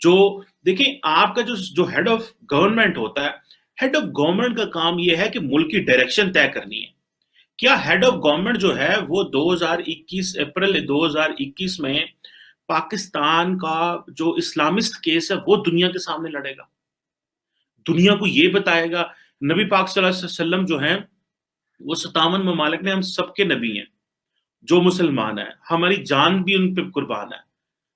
جو دیکھیں آپ کا جو ہیڈ آف گورنمنٹ ہوتا ہے، ہیڈ آف گورنمنٹ کا کام یہ ہے کہ ملک کی ڈائریکشن طے کرنی ہے. کیا ہیڈ آف گورنمنٹ جو ہے وہ 2021 اپریل 2021 میں پاکستان کا جو اسلامسٹ کیس ہے وہ دنیا کے سامنے لڑے گا؟ دنیا کو یہ بتائے گا؟ نبی پاک صلی اللہ علیہ وسلم جو ہیں وہ 57 ممالک میں ہم سب کے نبی ہیں. جو مسلمان ہیں ہماری جان بھی ان پہ قربان ہے،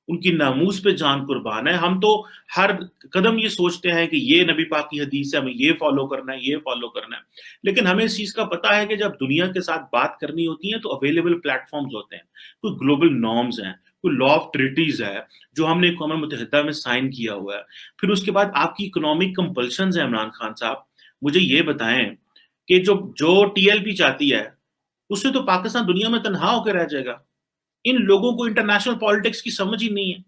ان کی ناموس پہ جان قربان ہے. ہم تو ہر قدم یہ سوچتے ہیں کہ یہ نبی پاک کی حدیث ہے، ہمیں یہ فالو کرنا ہے، یہ فالو کرنا ہے. لیکن ہمیں اس چیز کا پتا ہے کہ جب دنیا کے ساتھ بات کرنی ہوتی ہے تو اویلیبل پلیٹ فارمز ہوتے ہیں، کوئی گلوبل نارمز ہیں، کوئی لا آف ٹریٹیز ہے جو ہم نے اقوام متحدہ میں سائن کیا ہوا ہے. پھر اس کے بعد آپ کی اکنامک کمپلشنز ہیں. عمران خان صاحب مجھے یہ بتائیں کہ جو ٹی ایل پی چاہتی ہے اس سے تو پاکستان دنیا میں تنہا ہو کے رہ جائے گا. ان لوگوں کو انٹرنیشنل پالیٹکس کی سمجھ ہی نہیں ہے.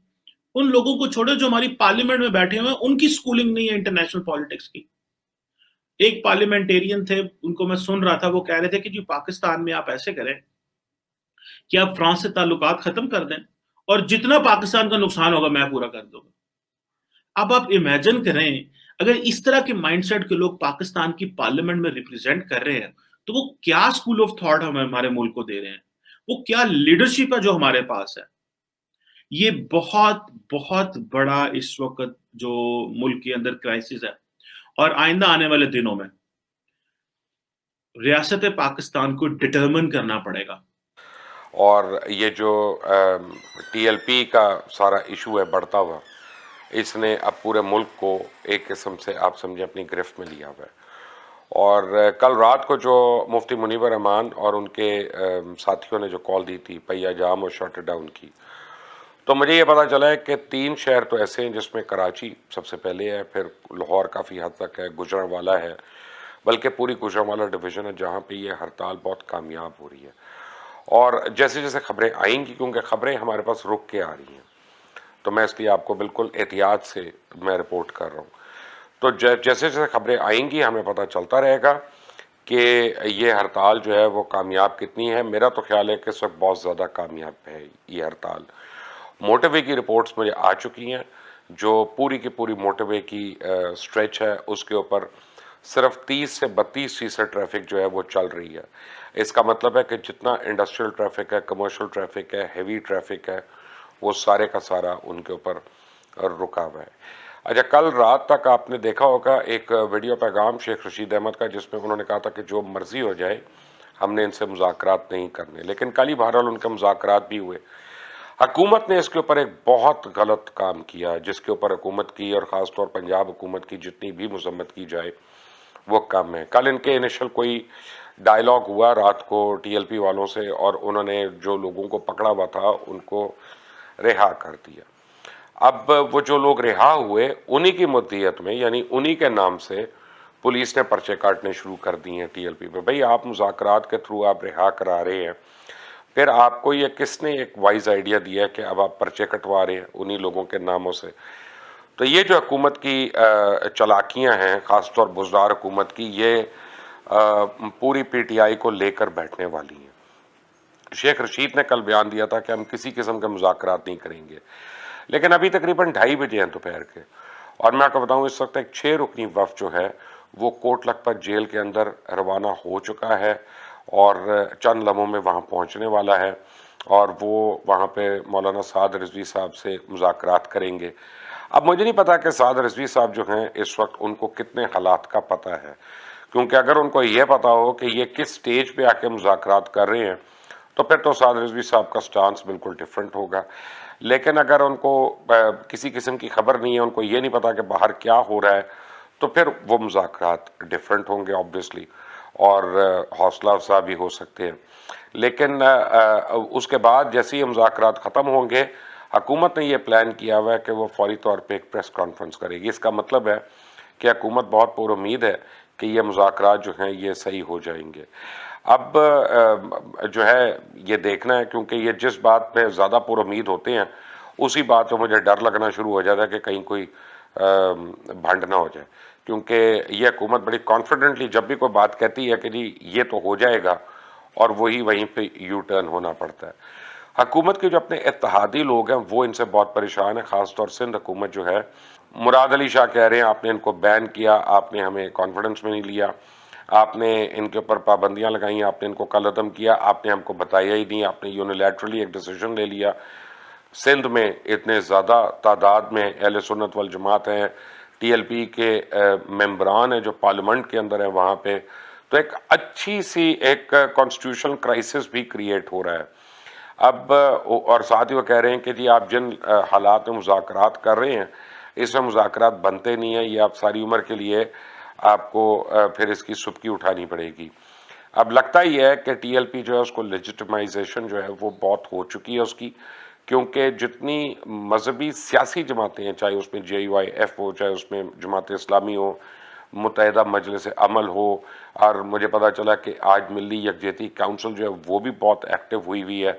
ان لوگوں کو چھوڑے جو ہماری پارلیمنٹ میں بیٹھے ہوئے ہیں ان کی سکولنگ نہیں ہے انٹرنیشنل پالیٹکس کی. ایک پارلیمنٹیرین تھے، ان کو میں سن رہا تھا، وہ کہہ رہے تھے کہ جی پاکستان میں آپ ایسے کریں کہ آپ فرانس سے تعلقات ختم کر دیں اور جتنا پاکستان کا نقصان ہوگا میں پورا کر دوں گا. اب آپ امیجن کریں اگر اس طرح کے مائنڈ سیٹ کے لوگ پاکستان کی پارلیمنٹ میں ریپرزینٹ کر رہے ہیں تو وہ کیا اسکول آف تھاٹ ہمارے ملک کو دے رہے ہیں، وہ کیا لیڈرشپ ہے جو ہمارے پاس ہے. یہ بہت بہت بڑا اس وقت جو ملک کے اندر کرائسس ہے، اور آئندہ آنے والے دنوں میں ریاست پاکستان کو ڈٹرمن کرنا پڑے گا. اور یہ جو ٹی ایل پی کا سارا ایشو ہے بڑھتا ہوا، اس نے اب پورے ملک کو ایک قسم سے آپ سمجھیں اپنی گرفت میں لیا ہوا ہے. اور کل رات کو جو مفتی منیب الرحمان اور ان کے ساتھیوں نے جو کال دی تھی پہیا جام اور شٹ ڈاؤن کی، تو مجھے یہ پتا چلا ہے کہ 3 شہر تو ایسے ہیں جس میں کراچی سب سے پہلے ہے، پھر لاہور کافی حد تک ہے، گجرانوالہ ہے، بلکہ پوری گجرانوالہ ڈویژن ہے جہاں پہ یہ ہڑتال بہت کامیاب ہو رہی ہے. اور جیسے جیسے خبریں آئیں گی، کیونکہ خبریں ہمارے پاس رک کے آ رہی ہیں، تو میں اس لیے آپ کو بالکل احتیاط سے میں رپورٹ کر رہا ہوں. تو جیسے جیسے خبریں آئیں گی ہمیں پتہ چلتا رہے گا کہ یہ ہڑتال جو ہے وہ کامیاب کتنی ہے. میرا تو خیال ہے کہ اس وقت بہت زیادہ کامیاب ہے یہ ہڑتال. موٹر وے کی رپورٹس مجھے آ چکی ہیں، جو پوری کی پوری موٹر وے کی سٹریچ ہے اس کے اوپر صرف 30 سے 32% ٹریفک جو ہے وہ چل رہی ہے. اس کا مطلب ہے کہ جتنا انڈسٹریل ٹریفک ہے، کمرشل ٹریفک ہے، ہیوی ٹریفک ہے، وہ سارے کا سارا ان کے اوپر رکا ہوا ہے. اچھا، کل رات تک آپ نے دیکھا ہوگا ایک ویڈیو پیغام شیخ رشید احمد کا جس میں انہوں نے کہا تھا کہ جو مرضی ہو جائے ہم نے ان سے مذاکرات نہیں کرنے. لیکن کل ہی بہرحال ان کے مذاکرات بھی ہوئے. حکومت نے اس کے اوپر ایک بہت غلط کام کیا جس کے اوپر حکومت کی اور خاص طور پنجاب حکومت کی جتنی بھی مذمت کی جائے وہ کم ہے. کل ان کے انیشل کوئی ڈائلاگ ہوا رات کو ٹی ایل پی والوں سے، اور انہوں نے جو لوگوں کو پکڑا ہوا تھا ان کو رہا کر دیا. اب وہ جو لوگ رہا ہوئے انہی کی مدیت میں، یعنی انہی کے نام سے پولیس نے پرچے کاٹنے شروع کر دی ہیں ٹی ایل پی پہ. بھئی آپ مذاکرات کے تھرو آپ رہا کرا رہے ہیں، پھر آپ کو یہ کس نے ایک وائز آئیڈیا دیا کہ اب آپ پرچے کٹوا رہے ہیں انہی لوگوں کے ناموں سے؟ تو یہ جو حکومت کی چلاکیاں ہیں، خاص طور بزدار حکومت کی، یہ پوری پی ٹی آئی کو لے کر بیٹھنے والی ہیں. شیخ رشید نے کل بیان دیا تھا کہ ہم کسی قسم کے مذاکرات نہیں کریں گے، لیکن ابھی تقریباً 2:30 بجے ہیں دوپہر کے، اور میں آپ کو بتاؤں اس وقت ایک 6 رکنی وفد جو ہے وہ کوٹ لکھپت جیل کے اندر روانہ ہو چکا ہے اور چند لمحوں میں وہاں پہنچنے والا ہے، اور وہ وہاں پہ مولانا سعد رضوی صاحب سے مذاکرات کریں گے. اب مجھے نہیں پتا کہ سعد رضوی صاحب جو ہیں اس وقت ان کو کتنے حالات کا پتہ ہے، کیونکہ اگر ان کو یہ پتا ہو کہ یہ کس سٹیج پہ آ کے مذاکرات کر رہے ہیں تو پھر تو سعد رضوی صاحب کا سٹانس بالکل ڈیفرنٹ ہوگا. لیکن اگر ان کو کسی قسم کی خبر نہیں ہے، ان کو یہ نہیں پتا کہ باہر کیا ہو رہا ہے، تو پھر وہ مذاکرات ڈیفرنٹ ہوں گے آبویسلی، اور حوصلہ افزا بھی ہو سکتے ہیں. لیکن اس کے بعد جیسے ہی مذاکرات ختم ہوں گے، حکومت نے یہ پلان کیا ہوا ہے کہ وہ فوری طور پہ ایک پریس کانفرنس کرے گی. اس کا مطلب ہے کہ حکومت بہت پر امید ہے کہ یہ مذاکرات جو ہیں یہ صحیح ہو جائیں گے. اب جو ہے یہ دیکھنا ہے، کیونکہ یہ جس بات پہ زیادہ پر امید ہوتے ہیں اسی بات پہ مجھے ڈر لگنا شروع ہو جاتا ہے کہ کہیں کوئی بھنڈ نہ ہو جائے. کیونکہ یہ حکومت بڑی کانفیڈنٹلی جب بھی کوئی بات کہتی ہے کہ جی یہ تو ہو جائے گا، اور وہی وہیں پہ یو ٹرن ہونا پڑتا ہے. حکومت کے جو اپنے اتحادی لوگ ہیں وہ ان سے بہت پریشان ہیں، خاص طور سے سندھ حکومت جو ہے. مراد علی شاہ کہہ رہے ہیں آپ نے ان کو بین کیا، آپ نے ہمیں کانفیڈنس میں نہیں لیا، آپ نے ان کے اوپر پابندیاں لگائیں، آپ نے ان کو کل عدم کیا، آپ نے ہم کو بتایا ہی نہیں، آپ نے یونیلیٹرلی ایک ڈیسیژن لے لیا. سندھ میں اتنے زیادہ تعداد میں اہل سنت والجماعت ہیں، ٹی ایل پی کے ممبران ہیں جو پارلیمنٹ کے اندر ہیں وہاں پہ، تو ایک اچھی سی ایک کانسٹیٹیوشنل کرائسس بھی کریٹ ہو رہا ہے. اب اور ساتھ ہی وہ کہہ رہے ہیں کہ جی آپ جن حالات میں مذاکرات کر رہے ہیں اس میں مذاکرات بنتے نہیں ہیں، یہ آپ ساری عمر کے لیے آپ کو پھر اس کی سبکی اٹھانی پڑے گی. اب لگتا ہی ہے کہ ٹی ایل پی جو ہے اس کو لیجٹمائزیشن جو ہے وہ بہت ہو چکی ہے اس کی، کیونکہ جتنی مذہبی سیاسی جماعتیں ہیں، چاہے اس میں جے یو آئی ایف ہو، چاہے اس میں جماعت اسلامی ہو، متحدہ مجلس عمل ہو، اور مجھے پتا چلا کہ آج ملی یکجہتی کاؤنسل جو ہے وہ بھی بہت ایکٹیو ہوئی ہے.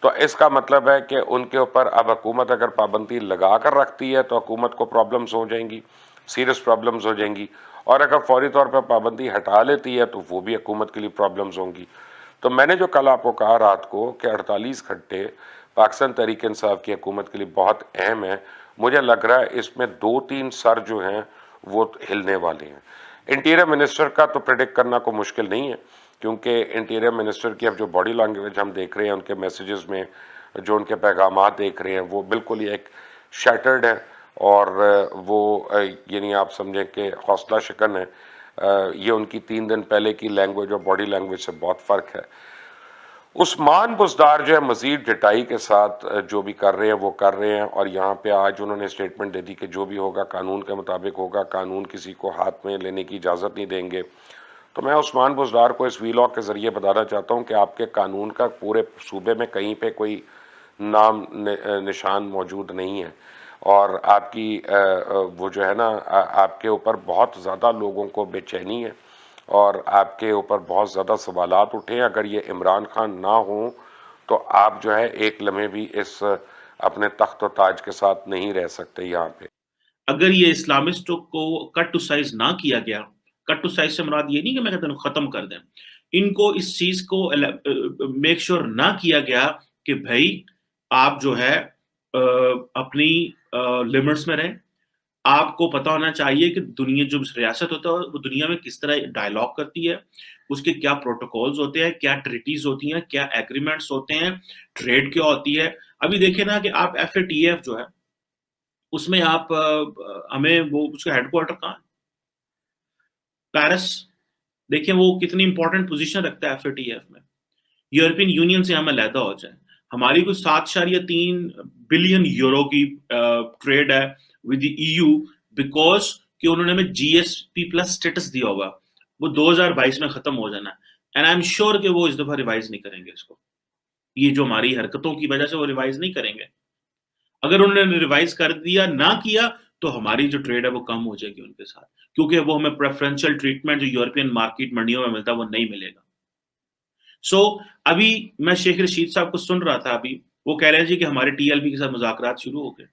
تو اس کا مطلب ہے کہ ان کے اوپر اب حکومت اگر پابندی لگا کر رکھتی ہے تو حکومت کو پرابلمز ہو جائیں گی، سیریس پرابلمز ہو جائیں گی، اور اگر فوری طور پر پابندی ہٹا لیتی ہے تو وہ بھی حکومت کے لیے پرابلمز ہوں گی. تو میں نے جو کل آپ کو کہا رات کو کہ 48 گھنٹے پاکستان تحریک انصاف کی حکومت کے لیے بہت اہم ہے، مجھے لگ رہا ہے اس میں 2-3 سر جو ہیں وہ ہلنے والے ہیں. انٹیریئر منسٹر کا تو پریڈکٹ کرنا کوئی مشکل نہیں ہے، کیونکہ انٹیریئر منسٹر کی اب جو باڈی لینگویج ہم دیکھ رہے ہیں، ان کے میسیجز میں جو ان کے پیغامات دیکھ رہے ہیں وہ بالکل ہی ایک شیٹرڈ ہے، اور وہ یعنی آپ سمجھیں کہ حوصلہ شکن ہے. یہ ان کی 3 دن پہلے کی لینگویج اور باڈی لینگویج سے بہت فرق ہے. عثمان بزدار جو ہے مزید ڈٹائی کے ساتھ جو بھی کر رہے ہیں وہ کر رہے ہیں، اور یہاں پہ آج انہوں نے اسٹیٹمنٹ دے دی کہ جو بھی ہوگا قانون کے مطابق ہوگا، قانون کسی کو ہاتھ میں لینے کی اجازت نہیں دیں گے. تو میں عثمان بزدار کو اس ویلاگ کے ذریعے بتانا چاہتا ہوں کہ آپ کے قانون کا پورے صوبے میں کہیں پہ کوئی نام نشان موجود نہیں ہے، اور آپ کی وہ جو ہے نا آپ کے اوپر بہت زیادہ لوگوں کو بے چینی ہے، اور آپ کے اوپر بہت زیادہ سوالات اٹھے ہیں. اگر یہ عمران خان نہ ہوں تو آپ جو ہے ایک لمحے بھی اس اپنے تخت و تاج کے ساتھ نہیں رہ سکتے یہاں پہ. اگر یہ اسلامسٹوں کو کٹ ٹو سائز نہ کیا گیا، کٹ ٹو سائز سے مراد یہ نہیں کہ میں کہتا ہوں ختم کر دیں، ان کو اس چیز کو میک شور نہ کیا گیا کہ بھائی آپ جو ہے اپنی لمٹس میں رہیں. آپ کو پتا ہونا چاہیے کہ دنیا جو ریاست ہوتا ہے وہ دنیا میں کس طرح ڈائلاگ کرتی ہے، اس کے کیا پروٹوکولز ہوتے ہیں، کیا ٹریٹیز ہوتی ہیں، کیا ایگریمنٹس ہوتے ہیں، ٹریڈ کیا ہوتی ہے. ابھی دیکھیں نا کہ آپ ایف اے ٹی ایف جو ہے اس میں آپ ہمیں وہ اس کا ہیڈ کوارٹر کہاں ہے؟ پیرس. دیکھیں وہ کتنی امپورٹنٹ پوزیشن رکھتا ہے ایف اے ٹی ایف میں. یورپین یونین سے ہم علیحدہ ہو جائیں، ہماری کوئی 7.3 بلین یورو کی ٹریڈ ہے ود ای یو، بیکاز کہ انہوں نے ہمیں جی ایس پی پلس اسٹیٹس دیا ہوگا، وہ 2022 میں ختم ہو جانا ہے. اینڈ آئی ایم شیور کہ وہ اس دفعہ ریوائز نہیں کریں گے اس کو، یہ جو ہماری حرکتوں کی وجہ سے وہ ریوائز نہیں کریں گے. اگر انہوں نے ریوائز کر دیا نہ کیا تو ہماری جو ٹریڈ ہے وہ کم ہو جائے گی ان کے ساتھ، کیونکہ وہ ہمیں پریفرنشل ٹریٹمنٹ جو یورپین مارکیٹ منڈیوں میں ملتا ہے وہ نہیں ملے گا. ابھی میں شیخ رشید صاحب کو سن رہا تھا، ابھی وہ کہہ رہے ہیں جی کہ ہمارے ٹی ایل پی کے ساتھ مذاکرات شروع ہو گئے.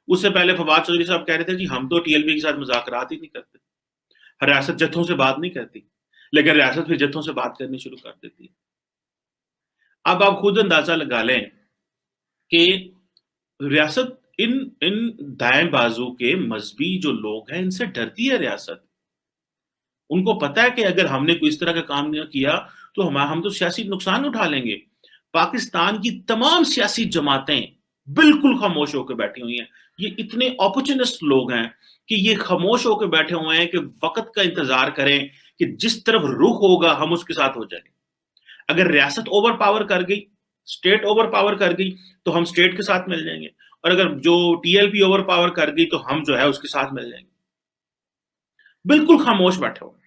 اس سے پہلے فواد چودھری صاحب کہہ رہے تھے جی ہم تو ٹی ایل پی کے ساتھ مذاکرات ہی نہیں کرتے، ریاست جتھوں سے بات نہیں کرتی، لیکن ریاست پھر جتھوں سے بات کرنی شروع کر دیتی ہے. اب آپ خود اندازہ لگا لیں کہ ریاست ان دائیں بازو کے مذہبی جو لوگ ہیں ان سے ڈرتی ہے ریاست. ان کو پتا ہے کہ اگر ہم نے کوئی اس طرح کا کام نہیں کیا تو ہم تو سیاسی نقصان اٹھا لیں گے. پاکستان کی تمام سیاسی جماعتیں بالکل خاموش ہو کے بیٹھی ہوئی ہیں. یہ اتنے اپورچونسٹ لوگ ہیں کہ یہ خاموش ہو کے بیٹھے ہوئے ہیں کہ وقت کا انتظار کریں کہ جس طرف رخ ہوگا ہم اس کے ساتھ ہو جائیں گے. اگر ریاست اوور پاور کر گئی، اسٹیٹ اوور پاور کر گئی تو ہم اسٹیٹ کے ساتھ مل جائیں گے، اور اگر جو T L P over power کر گئی تو ہم جو ہے اس کے ساتھ مل جائیں گے. بالکل خاموش بیٹھے ہوئے،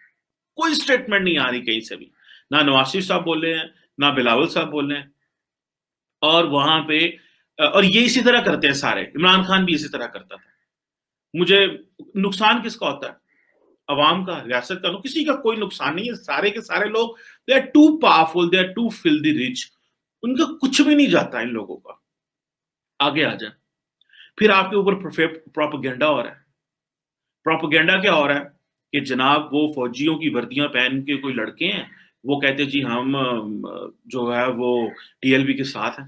کوئی اسٹیٹمنٹ نہیں آ رہی کہیں سے بھی، نہ نواز شریف صاحب بول رہے ہیں نہ بلاول صاحب بول رہے ہیں. اور وہاں پہ اور یہ اسی طرح کرتے ہیں سارے، عمران خان بھی اسی طرح کرتا تھا. مجھے نقصان کس کا ہوتا ہے؟ عوام کا، ریاست کا. کسی کا کوئی نقصان نہیں ہے، سارے کے سارے لوگ they are too powerful, they are too filthy rich, ان کا کچھ بھی نہیں جاتا ان لوگوں کا. آگے آ جائیں. پھر آپ کے اوپر پروپیگنڈا ہو رہا ہے. پروپیگنڈا کیا ہو رہا ہے کہ جناب وہ فوجیوں کی وردیاں پہن کے کوئی لڑکے ہیں، وہ کہتے جی ہم جو ہے وہ ٹی ایل بی کے ساتھ ہیں.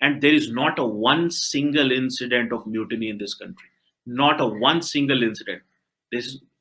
and there is not a one single incident of mutiny in this country, not a one single incident. This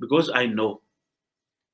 because I know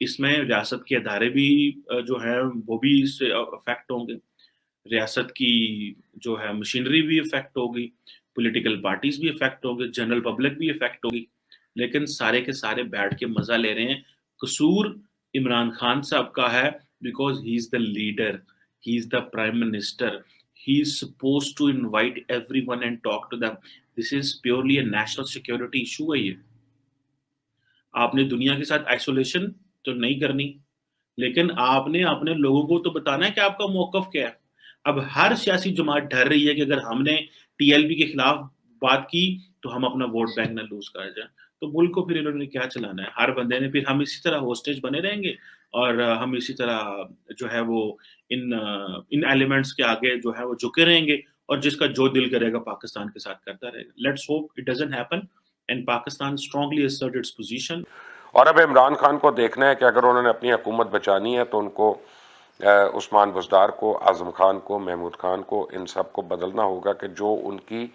اس میں ریاست کے ادارے بھی جو ہیں وہ بھی اس سے افیکٹ ہوں گے، ریاست کی جو ہے مشینری بھی افیکٹ ہوگی، پولیٹیکل پارٹیز بھی افیکٹ ہوں گے، جنرل پبلک بھی افیکٹ ہوگی، لیکن سارے کے سارے بیٹھ کے مزہ لے رہے ہیں۔ قصور عمران خان صاحب کا ہے because he is the leader, he is the prime minister, he is suppose to invite everyone and talk to them. This is purely a national security issue ہے یہ۔ آپ نے دنیا کے ساتھ آئسولیشن تو نہیں کرنی، لیکن آپ نے اپنے لوگوں کو تو بتانا ہے کہ آپ کا موقف کیا ہے۔ اب ہر سیاسی جماعت ڈر رہی ہے کہ اگر ہم نے ٹی ایل پی کے خلاف بات کی تو ہم اپنا ووٹ بینک نہ لوز کر جائیں، تو ملک کو پھر انہوں نے کیا چلانا ہے؟ ہر بندے نے، پھر ہم اسی طرح ہوسٹیج بنے رہیں گے اور ہم اسی طرح جو ہے وہ ان ایلیمنٹس کے آگے جو ہے وہ جھکے رہیں گے، اور جس کا جو دل کرے گا پاکستان کے ساتھ کرتا رہے گا۔ Let's hope it doesn't happen and Pakistan strongly asserts its position۔ اور اب عمران خان کو دیکھنا ہے کہ اگر انہوں نے اپنی حکومت بچانی ہے تو ان کو عثمان بزدار کو، اعظم خان کو، محمود خان کو، ان سب کو بدلنا ہوگا کہ جو ان کی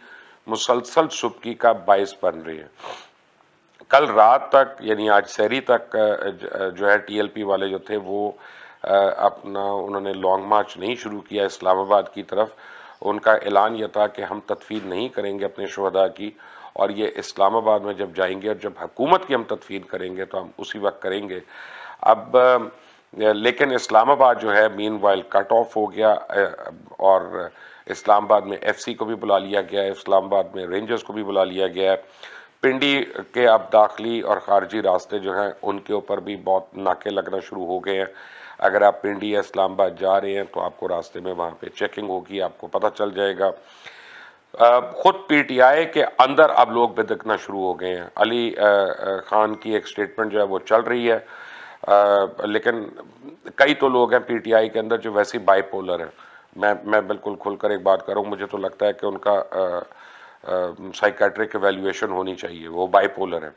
مسلسل سبکی کا باعث بن رہی ہے۔ کل رات تک، یعنی آج سحری تک جو ہے ٹی ایل پی والے جو تھے وہ اپنا انہوں نے لانگ مارچ نہیں شروع کیا اسلام آباد کی طرف۔ ان کا اعلان یہ تھا کہ ہم تدفین نہیں کریں گے اپنے شہداء کی، اور یہ اسلام آباد میں جب جائیں گے اور جب حکومت کی ہم تدفین کریں گے تو ہم اسی وقت کریں گے۔ اب لیکن اسلام آباد جو ہے مین وائل کٹ آف ہو گیا، اور اسلام آباد میں ایف سی کو بھی بلا لیا گیا ہے، اسلام آباد میں رینجرز کو بھی بلا لیا گیا ہے۔ پنڈی کے اب داخلی اور خارجی راستے جو ہیں ان کے اوپر بھی بہت ناکے لگنا شروع ہو گئے ہیں۔ اگر آپ پنڈی یا اسلام آباد جا رہے ہیں تو آپ کو راستے میں وہاں پہ چیکنگ ہوگی، آپ کو پتہ چل جائے گا۔ خود پی ٹی آئی کے اندر اب لوگ بدکنا شروع ہو گئے ہیں۔ علی خان کی ایک سٹیٹمنٹ جو ہے وہ چل رہی ہے، لیکن کئی تو لوگ ہیں پی ٹی آئی کے اندر جو ویسی بائی پولر ہیں۔ میں بالکل کھل کر ایک بات کروں، مجھے تو لگتا ہے کہ ان کا سائیکیٹرک ایویلیویشن ہونی چاہیے۔ وہ بائی پولر ہیں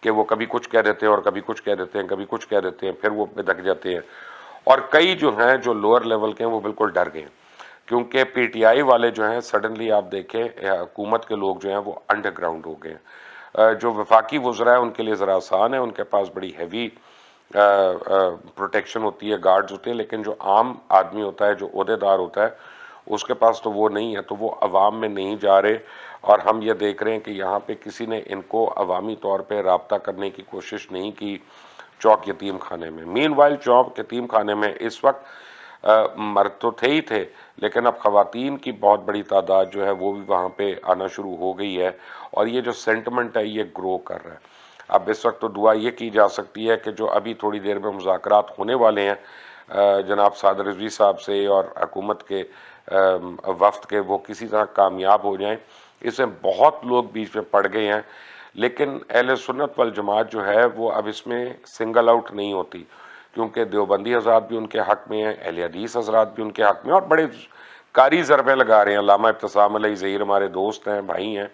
کہ وہ کبھی کچھ کہہ دیتے ہیں اور کبھی کچھ کہہ دیتے ہیں، کبھی کچھ کہہ دیتے ہیں، پھر وہ بدک جاتے ہیں۔ اور کئی جو ہیں جو لوئر لیول کے ہیں وہ بالکل ڈر گئے ہیں، کیونکہ پی ٹی آئی والے جو ہیں سڈنلی آپ دیکھیں حکومت کے لوگ جو ہیں وہ انڈر گراؤنڈ ہو گئے ہیں۔ جو وفاقی وزراء ہیں ان کے لیے ذرا آسان ہے، ان کے پاس بڑی ہیوی پروٹیکشن ہوتی ہے، گارڈز ہوتے ہیں، لیکن جو عام آدمی ہوتا ہے، جو عہدیدار ہوتا ہے، اس کے پاس تو وہ نہیں ہے، تو وہ عوام میں نہیں جا رہے۔ اور ہم یہ دیکھ رہے ہیں کہ یہاں پہ کسی نے ان کو عوامی طور پہ رابطہ کرنے کی کوشش نہیں کی چوک یتیم خانے میں۔ مین وائل چوک یتیم خانے میں اس وقت مرد تو تھے ہی تھے، لیکن اب خواتین کی بہت بڑی تعداد جو ہے وہ بھی وہاں پہ آنا شروع ہو گئی ہے، اور یہ جو سینٹیمنٹ ہے یہ گرو کر رہا ہے۔ اب اس وقت تو دعا یہ کی جا سکتی ہے کہ جو ابھی تھوڑی دیر میں مذاکرات ہونے والے ہیں جناب سعد رضوی صاحب سے اور حکومت کے وفد کے، وہ کسی طرح کامیاب ہو جائیں۔ اس میں بہت لوگ بیچ میں پڑ گئے ہیں، لیکن اہل سنت والجماعت جو ہے وہ اب اس میں سنگل آؤٹ نہیں ہوتی، کیونکہ دیوبندی حضرات بھی ان کے حق میں ہیں، اہل حدیث حضرات بھی ان کے حق میں، اور بڑے کاری ضربے لگا رہے ہیں۔ علامہ ابتسام علیہ ظہیر ہمارے دوست ہیں، بھائی ہیں،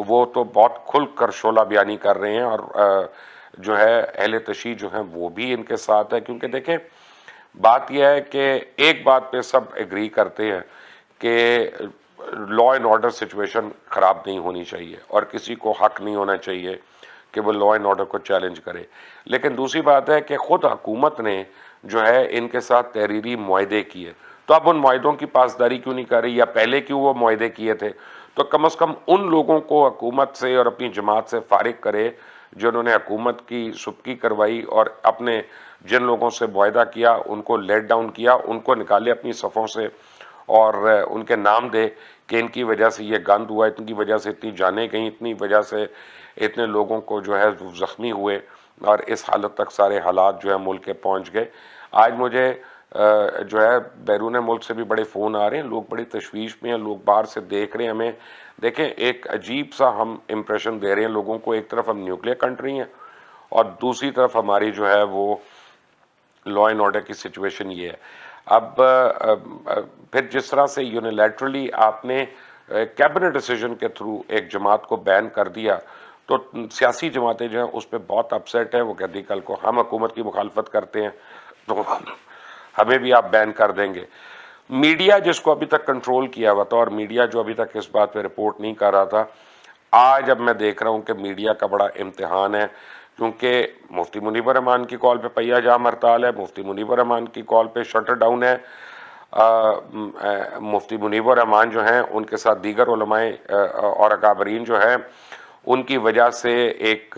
وہ تو بہت کھل کر شعلہ بیانی کر رہے ہیں، اور جو ہے اہل تشیع جو ہیں وہ بھی ان کے ساتھ ہے، کیونکہ دیکھیں بات یہ ہے کہ ایک بات پہ سب ایگری کرتے ہیں کہ لا اینڈ آرڈر سچویشن خراب نہیں ہونی چاہیے، اور کسی کو حق نہیں ہونا چاہیے کہ وہ لا اینڈ آرڈر کو چیلنج کرے۔ لیکن دوسری بات ہے کہ خود حکومت نے جو ہے ان کے ساتھ تحریری معاہدے کیے، تو اب ان معاہدوں کی پاسداری کیوں نہیں کر رہی، یا پہلے کیوں وہ معاہدے کیے تھے؟ تو کم از کم ان لوگوں کو حکومت سے اور اپنی جماعت سے فارغ کرے جنہوں نے حکومت کی سبکی کروائی، اور اپنے جن لوگوں سے معاہدہ کیا ان کو لیٹ ڈاؤن کیا، ان کو نکالے اپنی صفوں سے، اور ان کے نام دے کہ ان کی وجہ سے یہ گند ہوا، ان کی وجہ سے اتنی جانیں گئیں، اتنی وجہ سے اتنے لوگوں کو جو ہے زخمی ہوئے، اور اس حالت تک سارے حالات جو ہے ملک کے پہنچ گئے۔ آج مجھے جو ہے بیرون ملک سے بھی بڑے فون آ رہے ہیں، لوگ بڑی تشویش میں ہیں، لوگ باہر سے دیکھ رہے ہیں ہمیں۔ دیکھیں ایک عجیب سا ہم امپریشن دے رہے ہیں لوگوں کو، ایک طرف ہم نیوکلیئر کنٹری ہیں اور دوسری طرف ہماری جو ہے وہ لا اینڈ آرڈر کی سچویشن یہ ہے۔ اب پھر جس طرح سے یونیلیٹرلی آپ نے کیبنٹ ڈیسیجن کے تھرو ایک جماعت کو بین کر دیا، تو سیاسی جماعتیں جو ہیں اس پہ بہت اپسیٹ ہیں۔ وہ کہتی کل کو ہم حکومت کی مخالفت کرتے ہیں تو ہمیں بھی آپ بین کر دیں گے۔ میڈیا جس کو ابھی تک کنٹرول کیا ہوا تھا، اور میڈیا جو ابھی تک اس بات پہ رپورٹ نہیں کر رہا تھا، آج اب میں دیکھ رہا ہوں کہ میڈیا کا بڑا امتحان ہے، کیونکہ مفتی منیب الرحمان کی کال پہ پہیہ جام ہڑتال ہے، مفتی منیب الرحمان کی کال پہ شٹر ڈاؤن ہے، مفتی منیب الرحمان جو ہیں ان کے ساتھ دیگر علماء اور اکابرین جو ہیں ان کی وجہ سے ایک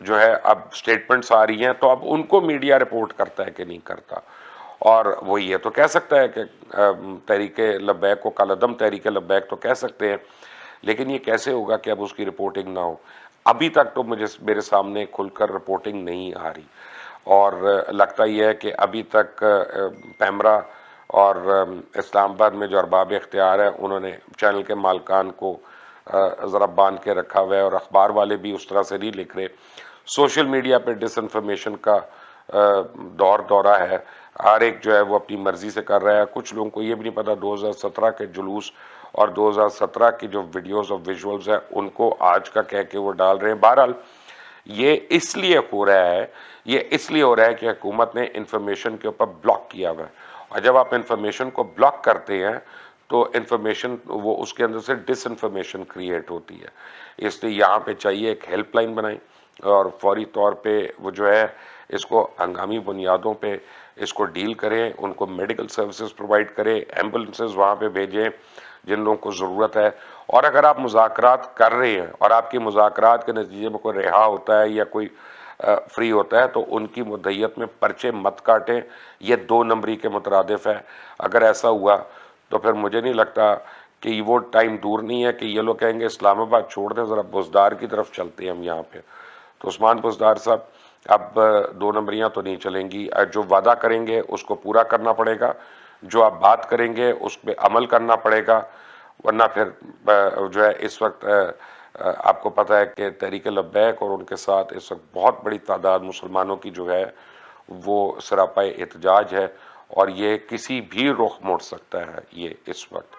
جو ہے اب سٹیٹمنٹس آ رہی ہیں، تو اب ان کو میڈیا رپورٹ کرتا ہے کہ نہیں کرتا، اور وہ یہ تو کہہ سکتا ہے کہ تحریک لبیک کو کالعدم تحریک لبیک تو کہہ سکتے ہیں، لیکن یہ کیسے ہوگا کہ اب اس کی رپورٹنگ نہ ہو؟ ابھی تک تو میرے سامنے کھل کر رپورٹنگ نہیں آ رہی، اور لگتا یہ ہے کہ ابھی تک پیمرا اور اسلام آباد میں جو ارباب اختیار ہے انہوں نے چینل کے مالکان کو ذرا باندھ کے رکھا ہوا ہے، اور اخبار والے بھی اس طرح سے نہیں لکھ رہے۔ سوشل میڈیا پہ ڈس انفارمیشن کا دورہ ہے، ہر ایک جو ہے وہ اپنی مرضی سے کر رہا ہے۔ کچھ لوگوں کو یہ بھی نہیں پتا 2017 کے جلوس اور 2017 کی جو ویڈیوز اور ویژولز ہیں ان کو آج کا کہہ کے وہ ڈال رہے ہیں۔ بہرحال یہ اس لیے ہو رہا ہے کہ حکومت نے انفارمیشن کے اوپر بلاک کیا ہوا ہے، اور جب آپ انفارمیشن کو بلاک کرتے ہیں تو انفارمیشن وہ اس کے اندر سے ڈس انفارمیشن کریٹ ہوتی ہے، اس لیے یہاں پہ چاہیے ایک ہیلپ لائن بنائیں اور فوری طور پہ وہ جو ہے اس کو ہنگامی بنیادوں پہ اس کو ڈیل کریں، ان کو میڈیکل سروسز پرووائڈ کریں، ایمبولنسز وہاں پہ بھیجیں جن لوگوں کو ضرورت ہے، اور اگر آپ مذاکرات کر رہے ہیں اور آپ کی مذاکرات کے نتیجے میں کوئی رہا ہوتا ہے یا کوئی فری ہوتا ہے تو ان کی مدعیت میں پرچے مت کاٹیں، یہ 2 نمبری کے مترادف ہے۔ اگر ایسا ہوا تو پھر مجھے نہیں لگتا کہ وہ ٹائم دور نہیں ہے کہ یہ لوگ کہیں گے اسلام آباد چھوڑ دیں، ذرا بزدار کی طرف چلتے ہیں ہم یہاں پہ۔ تو عثمان بزدار صاحب اب 2 نمبریاں تو نہیں چلیں گی، جو وعدہ کریں گے اس کو پورا کرنا پڑے گا، جو آپ بات کریں گے اس پہ عمل کرنا پڑے گا، ورنہ پھر جو ہے اس وقت آپ کو پتہ ہے کہ تحریک لبیک اور ان کے ساتھ اس وقت بہت بڑی تعداد مسلمانوں کی جو ہے وہ سراپا احتجاج ہے، اور یہ کسی بھی رخ موڑ سکتا ہے یہ اس وقت۔